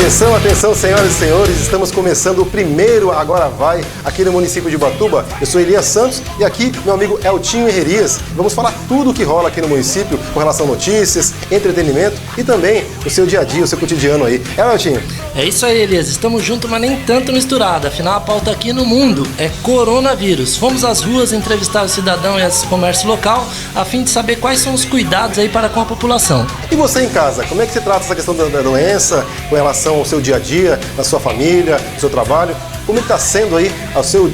Atenção, atenção, senhoras e senhores, estamos começando o primeiro Agora Vai aqui no município de Ubatuba. Eu sou Elias Santos e aqui meu amigo Eltinho Herrerias. Vamos falar tudo o que rola aqui no município com relação a notícias, entretenimento e também o seu dia a dia, o seu cotidiano aí. Eltinho? É isso aí, Elias. Estamos juntos, mas nem tanto misturado. Afinal, a pauta aqui no mundo é coronavírus. Fomos às ruas entrevistar o cidadão e esse comércio local a fim de saber quais são os cuidados aí para com a população. E você em casa, como é que você trata essa questão da doença com relação ao seu dia a dia, na sua família, no seu trabalho? Como é que está sendo aí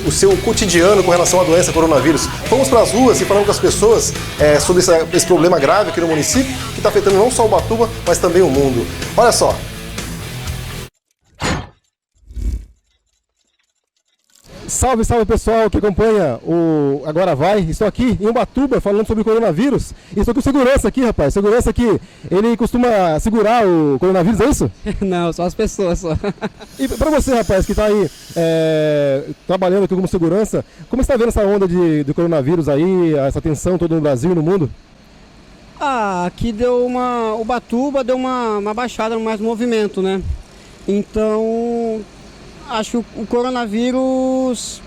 o seu cotidiano com relação à doença coronavírus? Fomos para as ruas e falamos com as pessoas sobre esse problema grave aqui no município, que está afetando não só Ubatuba, mas também o mundo. Olha só. Salve, salve pessoal que acompanha o Agora Vai. Estou aqui em Ubatuba falando sobre o coronavírus. E estou com segurança aqui, rapaz. Segurança aqui, ele costuma segurar o coronavírus, é isso? Não, só as pessoas só. E para você, rapaz, que está aí trabalhando aqui como segurança, como você está vendo essa onda de coronavírus aí, essa tensão toda no Brasil e no mundo? Aqui Ubatuba deu uma baixada mais no movimento, né? Então, acho que o coronavírus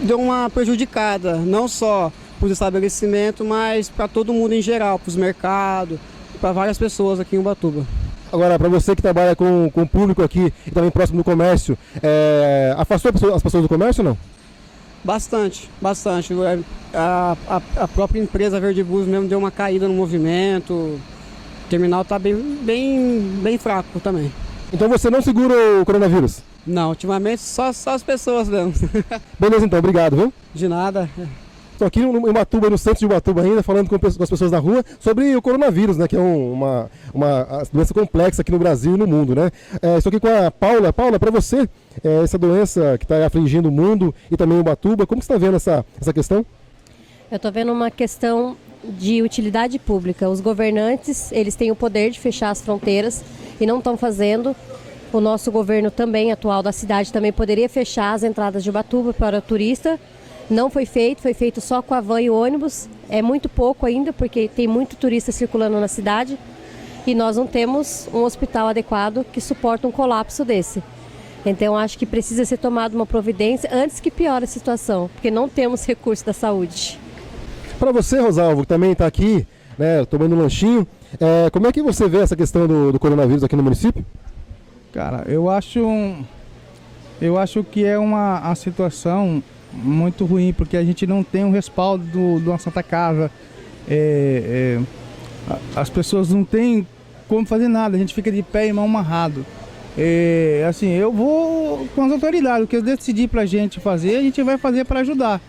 deu uma prejudicada, não só para os estabelecimentos, mas para todo mundo em geral, para os mercados, para várias pessoas aqui em Ubatuba. Agora, para você que trabalha com o público aqui e também próximo do comércio, afastou as pessoas do comércio ou não? Bastante, bastante. A própria empresa Verde Bus mesmo deu uma caída no movimento, o terminal está bem fraco também. Então você não segura o coronavírus? Não, ultimamente só as pessoas mesmo. Beleza então, obrigado, viu? De nada. Estou aqui em Ubatuba, no centro de Ubatuba ainda, falando com as pessoas na rua sobre o coronavírus, né? Que é uma doença complexa aqui no Brasil e no mundo, né? Estou aqui com a Paula. Paula, para você, essa doença que está afligindo o mundo e também Ubatuba, como que você está vendo essa questão? Eu estou vendo uma questão de utilidade pública. Os governantes, eles têm o poder de fechar as fronteiras e não estão fazendo. O nosso governo também, atual da cidade, também poderia fechar as entradas de Ubatuba para turista. Não foi feito só com a van e o ônibus. É muito pouco ainda, porque tem muito turista circulando na cidade. E nós não temos um hospital adequado que suporte um colapso desse. Então, acho que precisa ser tomada uma providência antes que piore a situação, porque não temos recurso da saúde. Para você, Rosalvo, que também está aqui, né, tomando um lanchinho, como é que você vê essa questão do coronavírus aqui no município? Cara, eu acho que é uma situação muito ruim, porque a gente não tem um respaldo de uma Santa Casa, as pessoas não têm como fazer nada, a gente fica de pé e mão amarrado. Assim, eu vou com as autoridades, o que eu decidi pra gente fazer, a gente vai fazer para ajudar.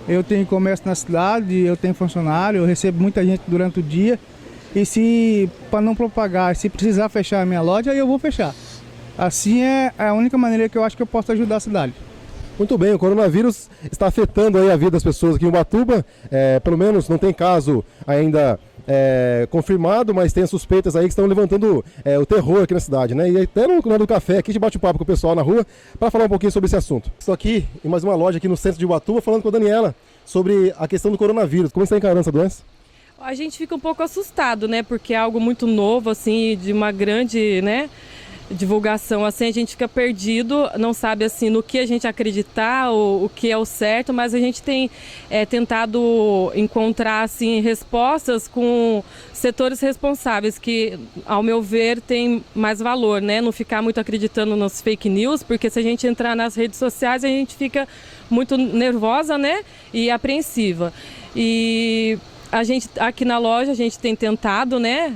Eu tenho comércio na cidade, eu tenho funcionário, eu recebo muita gente durante o dia, e para não propagar, se precisar fechar a minha loja, eu vou fechar. Assim é a única maneira que eu acho que eu posso ajudar a cidade. Muito bem, o coronavírus está afetando aí a vida das pessoas aqui em Ubatuba, pelo menos não tem caso ainda confirmado, mas tem suspeitas aí que estão levantando o terror aqui na cidade, né? E até no Hora do Café aqui a gente bate um papo com o pessoal na rua para falar um pouquinho sobre esse assunto. Estou aqui em mais uma loja aqui no centro de Ubatuba falando com a Daniela sobre a questão do coronavírus. Como você está encarando essa doença? A gente fica um pouco assustado, né? Porque é algo muito novo, assim, de uma grande, né, divulgação, assim, a gente fica perdido, não sabe assim no que a gente acreditar, o que é o certo, mas a gente tem tentado encontrar assim respostas com setores responsáveis que, ao meu ver, tem mais valor, né? Não ficar muito acreditando nos fake news, porque se a gente entrar nas redes sociais a gente fica muito nervosa, né? E apreensiva. E a gente, aqui na loja, a gente tem tentado, né,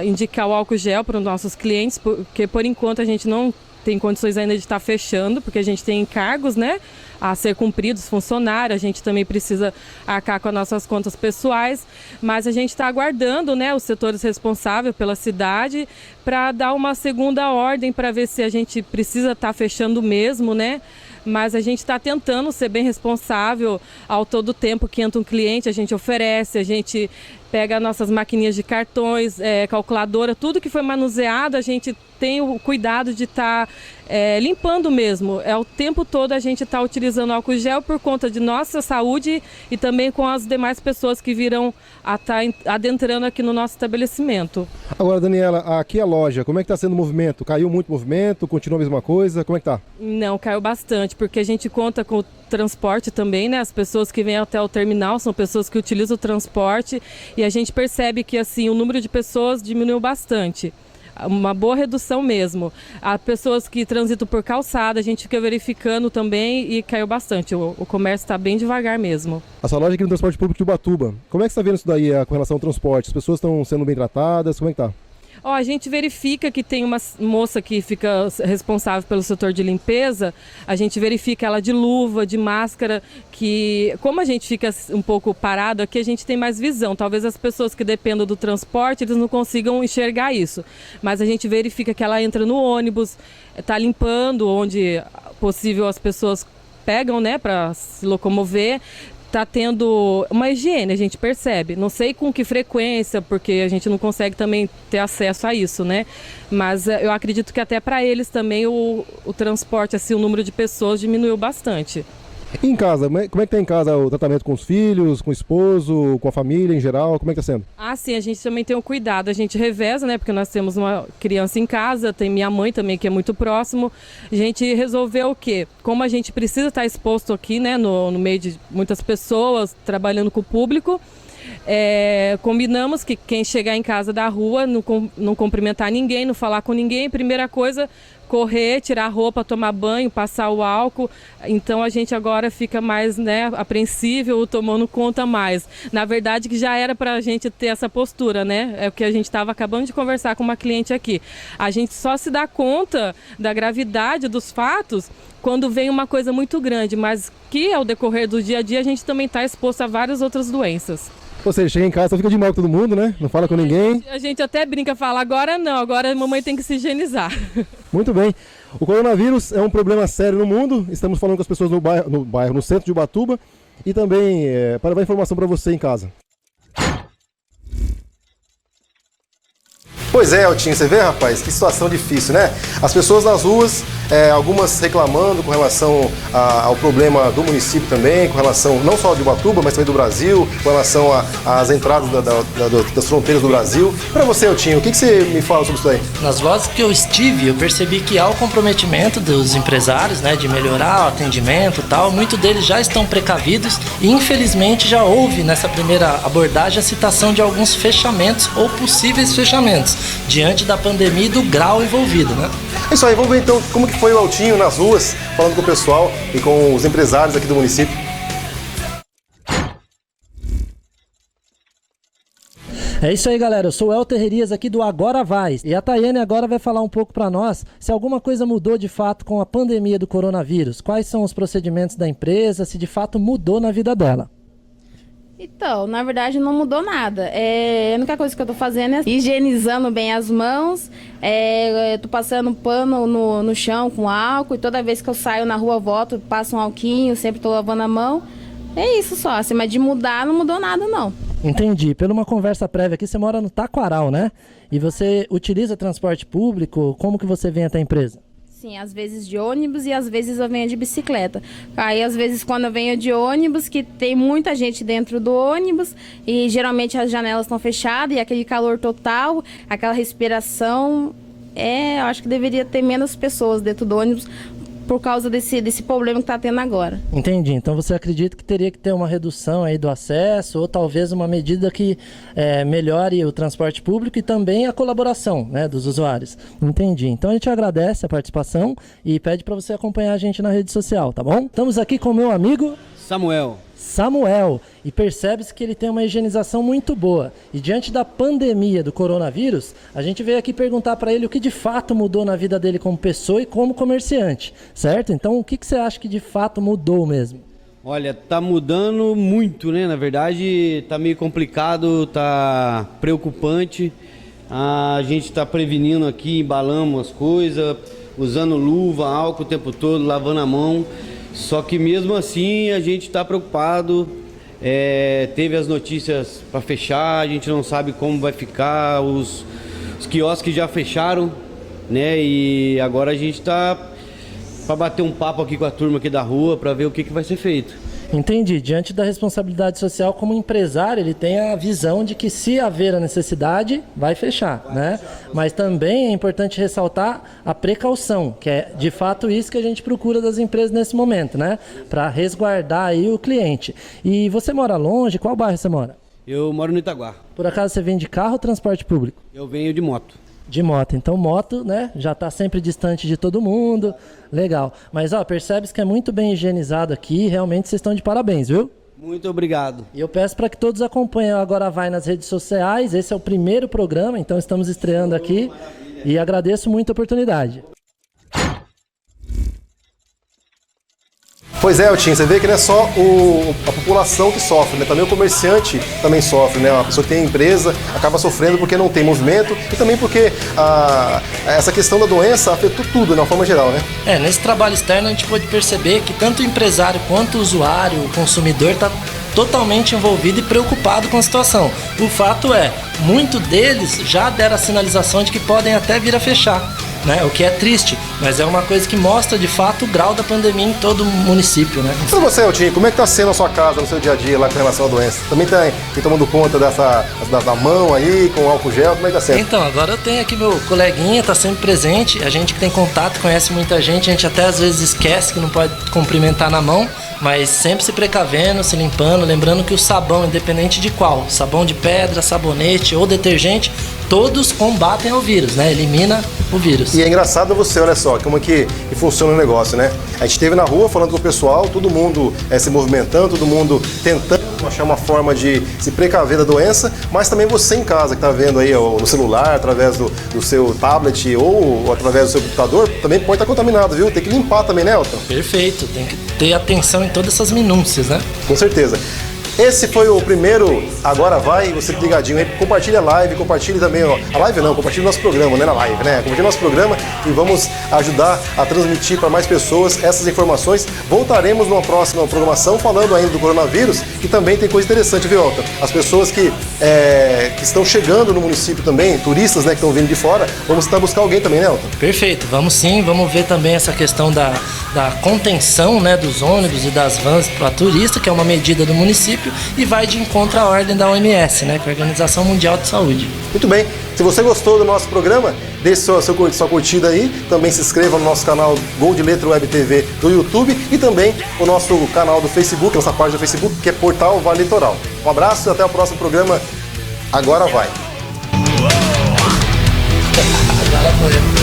indicar o álcool gel para os nossos clientes, porque por enquanto a gente não tem condições ainda de estar fechando, porque a gente tem encargos, né, a ser cumpridos, funcionários, a gente também precisa arcar com as nossas contas pessoais, mas a gente está aguardando, né, os setores responsáveis pela cidade para dar uma segunda ordem para ver se a gente precisa estar fechando mesmo, né? Mas a gente está tentando ser bem responsável ao todo tempo que entra um cliente, a gente oferece, a gente pega nossas maquininhas de cartões, calculadora, tudo que foi manuseado, a gente tem o cuidado de estar limpando mesmo. O tempo todo a gente está utilizando álcool gel por conta de nossa saúde e também com as demais pessoas que virão a estar adentrando aqui no nosso estabelecimento. Agora, Daniela, aqui a loja, como é que está sendo o movimento? Caiu muito o movimento? Continua a mesma coisa? Como é que tá? Não, caiu bastante, porque a gente conta com o transporte também, né? As pessoas que vêm até o terminal são pessoas que utilizam o transporte e a gente percebe que assim o número de pessoas diminuiu bastante. Uma boa redução mesmo. As pessoas que transitam por calçada, a gente fica verificando também e caiu bastante. O comércio está bem devagar mesmo. A sua loja aqui no transporte público de Ubatuba, como é que você está vendo isso daí com relação ao transporte? As pessoas estão sendo bem tratadas? Como é que tá? A gente verifica que tem uma moça que fica responsável pelo setor de limpeza, a gente verifica ela de luva, de máscara, que como a gente fica um pouco parado aqui, a gente tem mais visão. Talvez as pessoas que dependam do transporte, eles não consigam enxergar isso. Mas a gente verifica que ela entra no ônibus, está limpando onde possível as pessoas pegam, né, para se locomover. Está tendo uma higiene, a gente percebe. Não sei com que frequência, porque a gente não consegue também ter acesso a isso, né? Mas eu acredito que até para eles também o transporte, assim, o número de pessoas diminuiu bastante. E em casa, como é que tá em casa o tratamento com os filhos, com o esposo, com a família em geral? Como é que tá sendo? Sim, a gente também tem o cuidado, a gente reveza, né? Porque nós temos uma criança em casa, tem minha mãe também que é muito próximo. A gente resolveu o quê? Como a gente precisa estar exposto aqui, né? No meio de muitas pessoas, trabalhando com o público, combinamos que quem chegar em casa da rua, não cumprimentar ninguém, não falar com ninguém, primeira coisa, correr, tirar a roupa, tomar banho, passar o álcool. Então a gente agora fica mais, né, apreensível, tomando conta mais. Na verdade que já era para a gente ter essa postura, né? É o que a gente estava acabando de conversar com uma cliente aqui. A gente só se dá conta da gravidade dos fatos quando vem uma coisa muito grande, mas que ao decorrer do dia a dia a gente também está exposto a várias outras doenças. Ou seja, chega em casa, só fica de mal com todo mundo, né? Não fala com ninguém. A gente até brinca, fala, agora não, agora a mamãe tem que se higienizar. Muito bem. O coronavírus é um problema sério no mundo. Estamos falando com as pessoas no centro de Ubatuba e também para levar informação para você em casa. Pois é, Eltinho, você vê, rapaz, que situação difícil, né? As pessoas nas ruas, algumas reclamando com relação ao problema do município também, com relação não só de Ubatuba, mas também do Brasil, com relação às entradas das fronteiras do Brasil. Para você, Eltinho, o que você me fala sobre isso aí? Nas vozes que eu estive, eu percebi que há o comprometimento dos empresários, né, de melhorar o atendimento e tal. Muitos deles já estão precavidos e, infelizmente, já houve nessa primeira abordagem a citação de alguns fechamentos ou possíveis fechamentos, diante da pandemia e do grau envolvido, né? É isso aí, vamos ver então como que foi o Eltinho nas ruas, falando com o pessoal e com os empresários aqui do município. É isso aí, galera. Eu sou o El Terrerias aqui do Agora Vai. E a Tayane agora vai falar um pouco para nós se alguma coisa mudou de fato com a pandemia do coronavírus. Quais são os procedimentos da empresa, se de fato mudou na vida dela. Então, na verdade não mudou nada. A única coisa que eu tô fazendo é higienizando bem as mãos, eu tô passando pano no chão com álcool, e toda vez que eu saio na rua, volto, passo um alquinho, sempre tô lavando a mão. É isso só, assim, mas de mudar não mudou nada não. Entendi. Pela uma conversa prévia aqui, você mora no Taquaral, né? E você utiliza transporte público, como que você vem até a empresa? Sim, às vezes de ônibus e às vezes eu venho de bicicleta. Aí às vezes quando eu venho de ônibus, que tem muita gente dentro do ônibus e geralmente as janelas estão fechadas e aquele calor total, aquela respiração, eu acho que deveria ter menos pessoas dentro do ônibus por causa desse problema que está tendo agora. Entendi. Então você acredita que teria que ter uma redução aí do acesso ou talvez uma medida que melhore o transporte público e também a colaboração, né, dos usuários. Entendi. Então a gente agradece a participação e pede para você acompanhar a gente na rede social, tá bom? Estamos aqui com o meu amigo Samuel, e percebe-se que ele tem uma higienização muito boa. E diante da pandemia do coronavírus, a gente veio aqui perguntar para ele o que de fato mudou na vida dele como pessoa e como comerciante, certo? Então o que você acha que de fato mudou mesmo? Olha, tá mudando muito, né? Na verdade, tá meio complicado, tá preocupante. A gente tá prevenindo aqui, embalamos as coisas, usando luva, álcool o tempo todo, lavando a mão. Só que mesmo assim a gente está preocupado, teve as notícias para fechar, a gente não sabe como vai ficar, os quiosques já fecharam, né? E agora a gente está para bater um papo aqui com a turma aqui da rua para ver o que vai ser feito. Entendi. Diante da responsabilidade social, como empresário, ele tem a visão de que se haver a necessidade, vai fechar, né? Mas também é importante ressaltar a precaução, que é de fato isso que a gente procura das empresas nesse momento, né? Para resguardar aí o cliente. E você mora longe? Qual bairro você mora? Eu moro no Itaguá. Por acaso você vem de carro ou transporte público? Eu venho de moto. De moto. Então moto, né, já está sempre distante de todo mundo. Legal. Mas ó, percebe-se que é muito bem higienizado aqui. Realmente vocês estão de parabéns, viu? Muito obrigado. E eu peço para que todos acompanhem o Agora Vai nas redes sociais. Esse é o primeiro programa, então estamos estreando aqui. E agradeço muito a oportunidade. Pois é, Eltinho, você vê que não é só a população que sofre, né? Também o comerciante também sofre, né? Uma pessoa que tem empresa acaba sofrendo porque não tem movimento e também porque essa questão da doença afetou tudo, né? De uma forma geral, né? Nesse trabalho externo a gente pode perceber que tanto o empresário quanto o usuário, o consumidor, está totalmente envolvido e preocupado com a situação. O fato é, muitos deles já deram a sinalização de que podem até vir a fechar, né? O que é triste, mas é uma coisa que mostra de fato o grau da pandemia em todo o município, né? Para você, Eltinho, como é que está sendo a sua casa no seu dia a dia lá com relação à doença? Também está tomando conta da mão aí, com álcool gel, como é que está sendo? Então, agora eu tenho aqui meu coleguinha, está sempre presente, a gente que tem contato, conhece muita gente, a gente até às vezes esquece que não pode cumprimentar na mão, mas sempre se precavendo, se limpando, lembrando que o sabão, independente de qual, sabão de pedra, sabonete ou detergente, todos combatem o vírus, né? Elimina o vírus. E é engraçado você, olha só, como que funciona o negócio, né? A gente esteve na rua falando com o pessoal, todo mundo se movimentando, todo mundo tentando achar uma forma de se precaver da doença, mas também você em casa que está vendo aí no celular, através do seu tablet ou através do seu computador, também pode estar contaminado, viu? Tem que limpar também, né, Elton? Perfeito, tem que ter atenção em todas essas minúcias, né? Com certeza. Esse foi o primeiro Agora Vai, você ligadinho aí, compartilha a live, compartilhe também, a live não, compartilhe o nosso programa, né, na live, né, compartilhe o nosso programa e vamos ajudar a transmitir para mais pessoas essas informações. Voltaremos numa próxima programação falando ainda do coronavírus, que também tem coisa interessante, viu, Elton? As pessoas que estão chegando no município também, turistas, né, que estão vindo de fora, vamos tentar buscar alguém também, né, Elton? Perfeito, vamos sim, vamos ver também essa questão da contenção, né, dos ônibus e das vans para turista, que é uma medida do município, e vai de encontro à ordem da OMS, né, que é a Organização Mundial de Saúde. Muito bem. Se você gostou do nosso programa, deixe sua curtida aí. Também se inscreva no nosso canal Gol de Letra Web TV do YouTube e também o nosso canal do Facebook, nossa página do Facebook, que é Portal Vale Litoral. Um abraço e até o próximo programa. Agora vai. Agora foi.